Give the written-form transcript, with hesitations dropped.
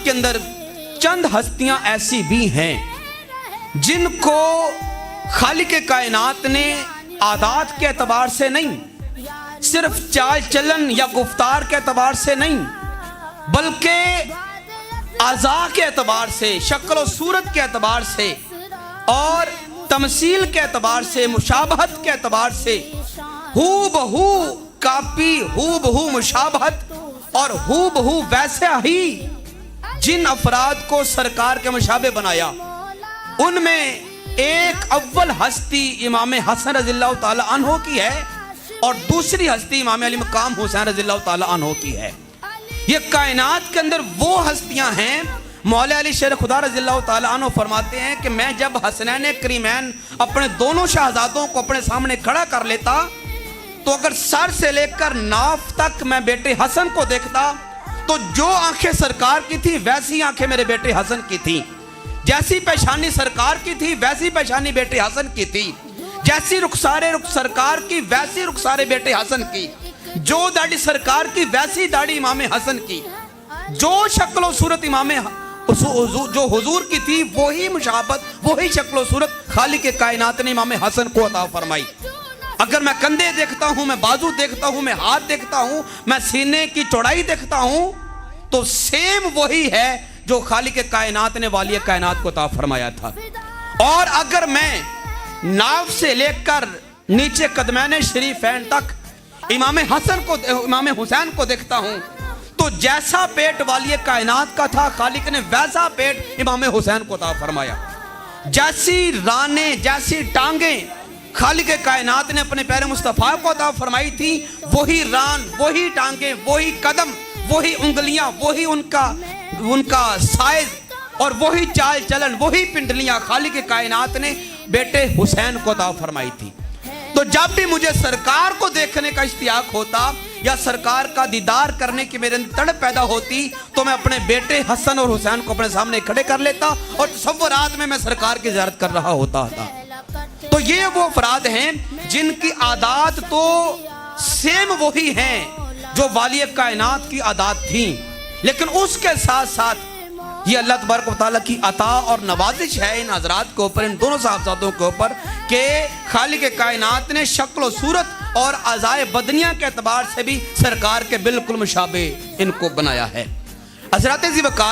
کے اندر چند ہستیاں ایسی بھی ہیں جن کو خالق کائنات نے عادات کے اعتبار سے نہیں، صرف چال چلن یا گفتار کے اعتبار سے نہیں، بلکہ اعضاء کے اعتبار سے، شکل و صورت کے اعتبار سے اور تمثیل کے اعتبار سے، مشابہت کے اعتبار سے ہو بہو کاپی، ہو بہو مشابہت اور ہو بہو ویسے ہی جن افراد کو سرکار کے مشابہ بنایا، ان میں ایک اول ہستی امام حسن رضی اللہ تعالی عنہ کی ہے اور دوسری ہستی امام علی مقام حسین رضی اللہ تعالی عنہ کی ہے۔ یہ کائنات کے اندر وہ ہستیاں ہیں، مولا علی شیر خدا رضی اللہ تعالی عنہ فرماتے ہیں کہ میں جب حسنین کریمین اپنے دونوں شہزادوں کو اپنے سامنے کھڑا کر لیتا تو اگر سر سے لے کر ناف تک میں بیٹے حسن کو دیکھتا تو جو آنکھیں سرکار کی تھی ویسی آنکھیں میرے بیٹے حسن کی تھی، جیسی پیشانی سرکار کی تھی ویسی پیشانی بیٹے حسن کی تھی، جیسی رخسار سرکار کی ویسی رخسار بیٹے حسن کی، جو داڑھی سرکار کی ویسی داڑھی امام حسن کی، جو شکل و صورت امام جو حضور کی تھی وہی مشابہت وہی شکل و صورت خالق کائنات نے امام حسن کو عطا فرمائی۔ اگر میں کندھے دیکھتا ہوں، میں بازو دیکھتا ہوں، میں ہاتھ دیکھتا ہوں، میں سینے کی چوڑائی دیکھتا ہوں تو سیم وہی ہے جو خالق کائنات نے والی کائنات کو عطا فرمایا تھا۔ اور اگر میں ناف سے لے کر نیچے قدمین شریفین تک امام حسین کو دیکھتا ہوں تو جیسا پیٹ والی کائنات کا تھا خالق نے ویسا پیٹ امام حسین کو عطا فرمایا۔ جیسی رانیں جیسی ٹانگیں خالق کائنات نے اپنے پیارے مصطفیٰ کو عطا فرمائی تھی، وہی ران وہی ٹانگیں وہی قدم وہی انگلیاں وہی ان کا سائز اور وہی چال چلن وہی پنڈلیاں خالق کائنات نے بیٹے حسین کو عطا فرمائی تھی۔ تو جب بھی مجھے سرکار کو دیکھنے کا اشتیاق ہوتا یا سرکار کا دیدار کرنے کی میرے اندر تڑپ پیدا ہوتی تو میں اپنے بیٹے حسن اور حسین کو اپنے سامنے کھڑے کر لیتا اور تصورات میں سرکار کی زیارت کر رہا ہوتا تھا۔ تو یہ وہ افراد ہیں جن کی عادات تو سیم وہی ہیں جو والی کائنات کی عادات تھیں، لیکن اس کے ساتھ ساتھ یہ اللہ تبارک و تعالیٰ کی عطا اور نوازش ہے ان حضرات کے اوپر، ان دونوں صاحبزادوں کے اوپر، کہ خالق کائنات نے شکل و صورت اور اعضائے بدنیہ کے اعتبار سے بھی سرکار کے بالکل مشابہ ان کو بنایا ہے۔ حضرات ذی وقار